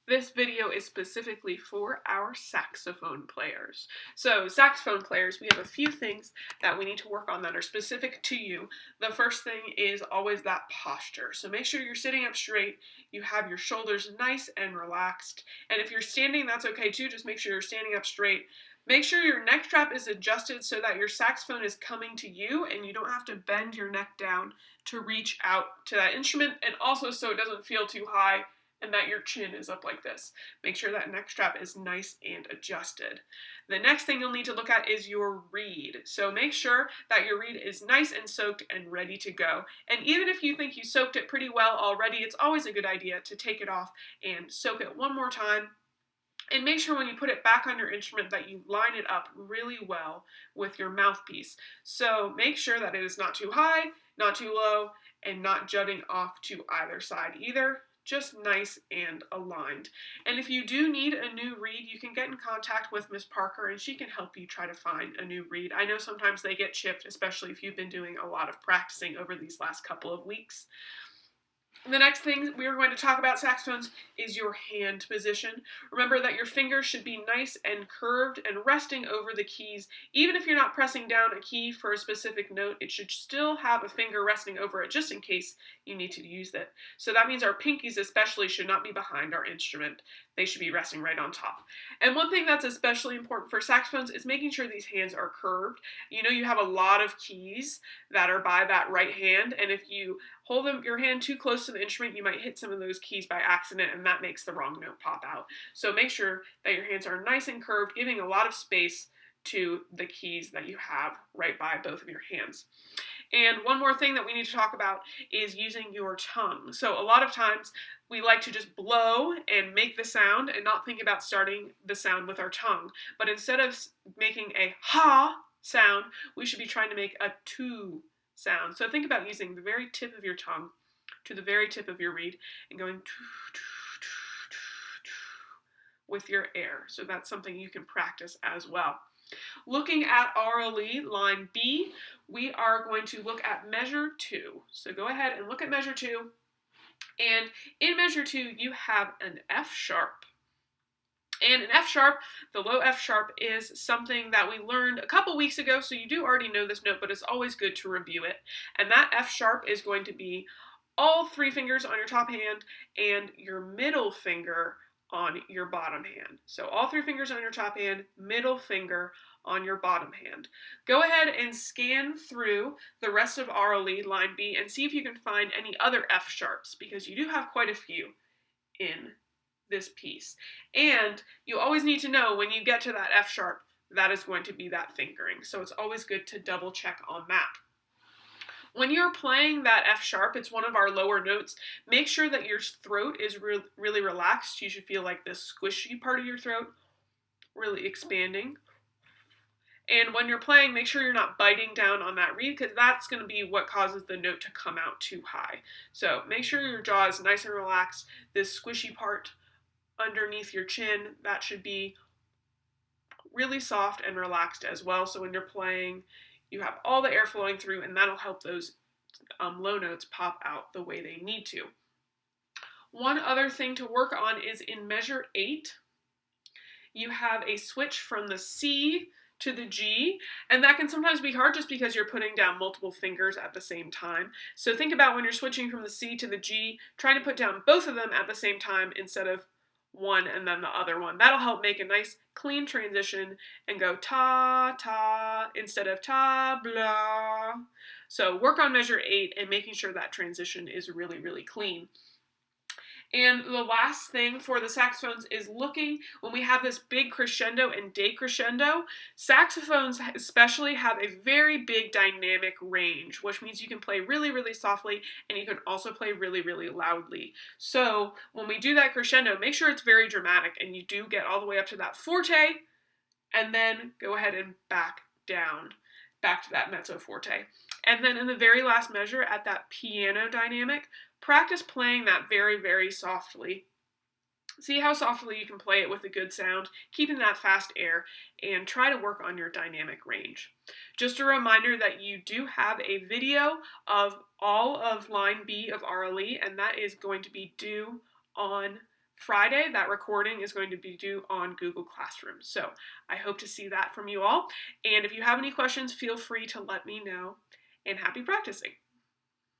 This video is specifically for our saxophone players. So saxophone players, we have a few things that we need to work on that are specific to you. The first thing is always that posture. So make sure you're sitting up straight, you have your shoulders nice and relaxed. And if you're standing, that's okay too, just make sure you're standing up straight. Make sure your neck strap is adjusted so that your saxophone is coming to you and you don't have to bend your neck down to reach out to that instrument, and also so it doesn't feel too high and that your chin is up like this. Make sure that neck strap is nice and adjusted. The next thing you'll need to look at is your reed. So make sure that your reed is nice and soaked and ready to go. And even if you think you soaked it pretty well already, it's always a good idea to take it off and soak it one more time. And make sure when you put it back on your instrument that you line it up really well with your mouthpiece. So make sure that it is not too high, not too low, and not jutting off to either side either. Just nice and aligned. And if you do need a new reed, you can get in contact with Miss Parker and she can help you try to find a new reed. I know sometimes they get chipped, especially if you've been doing a lot of practicing over these last couple of weeks. The next thing we are going to talk about saxophones is your hand position. Remember that your fingers should be nice and curved and resting over the keys. Even if you're not pressing down a key for a specific note, it should still have a finger resting over it just in case you need to use it. So that means our pinkies especially should not be behind our instrument. They should be resting right on top. And one thing that's especially important for saxophones is making sure these hands are curved. You know you have a lot of keys that are by that right hand, and if you hold your hand too close to the instrument, you might hit some of those keys by accident, and that makes the wrong note pop out. So make sure that your hands are nice and curved, giving a lot of space to the keys that you have right by both of your hands. And one more thing that we need to talk about is using your tongue. So a lot of times we like to just blow and make the sound and not think about starting the sound with our tongue. But instead of making a ha sound, we should be trying to make a tu sound. So think about using the very tip of your tongue to the very tip of your reed and going with your air. So that's something you can practice as well. Looking at RLE line B, we are going to look at measure 2. So go ahead and look at measure 2. And in measure 2, you have an F sharp. And an F sharp, the low F sharp, is something that we learned a couple weeks ago, so you do already know this note, but it's always good to review it. And that F sharp is going to be all 3 fingers on your top hand and your middle finger on your bottom hand. So all 3 fingers on your top hand, middle finger on your bottom hand. Go ahead and scan through the rest of RLE line B and see if you can find any other F sharps, because you do have quite a few in this piece. And you always need to know when you get to that F sharp, that is going to be that fingering. So it's always good to double check on that. When you're playing that F sharp, it's one of our lower notes, make sure that your throat is really relaxed. You should feel like this squishy part of your throat really expanding. And when you're playing, make sure you're not biting down on that reed, because that's going to be what causes the note to come out too high. So make sure your jaw is nice and relaxed. This squishy part underneath your chin, that should be really soft and relaxed as well. So when you're playing, you have all the air flowing through, and that'll help those low notes pop out the way they need to. One other thing to work on is in measure 8, you have a switch from the C to the G, and that can sometimes be hard just because you're putting down multiple fingers at the same time. So think about when you're switching from the C to the G, trying to put down both of them at the same time instead of one and then the other one. That'll help make a nice clean transition and go ta ta instead of ta blah. So work on measure 8 and making sure that transition is really clean. And the last thing for the saxophones is looking when we have this big crescendo and decrescendo. Saxophones especially have a very big dynamic range, which means you can play really softly and you can also play really loudly. So when we do that crescendo, make sure it's very dramatic and you do get all the way up to that forte and then go ahead and back down, back to that mezzo forte. And then in the very last measure at that piano dynamic, practice playing that very softly. See how softly you can play it with a good sound, keeping that fast air, and try to work on your dynamic range. Just a reminder that you do have a video of all of line B of RLE, and that is going to be due on Friday, that recording is going to be due on Google Classroom. So I hope to see that from you all. And if you have any questions, feel free to let me know. And happy practicing.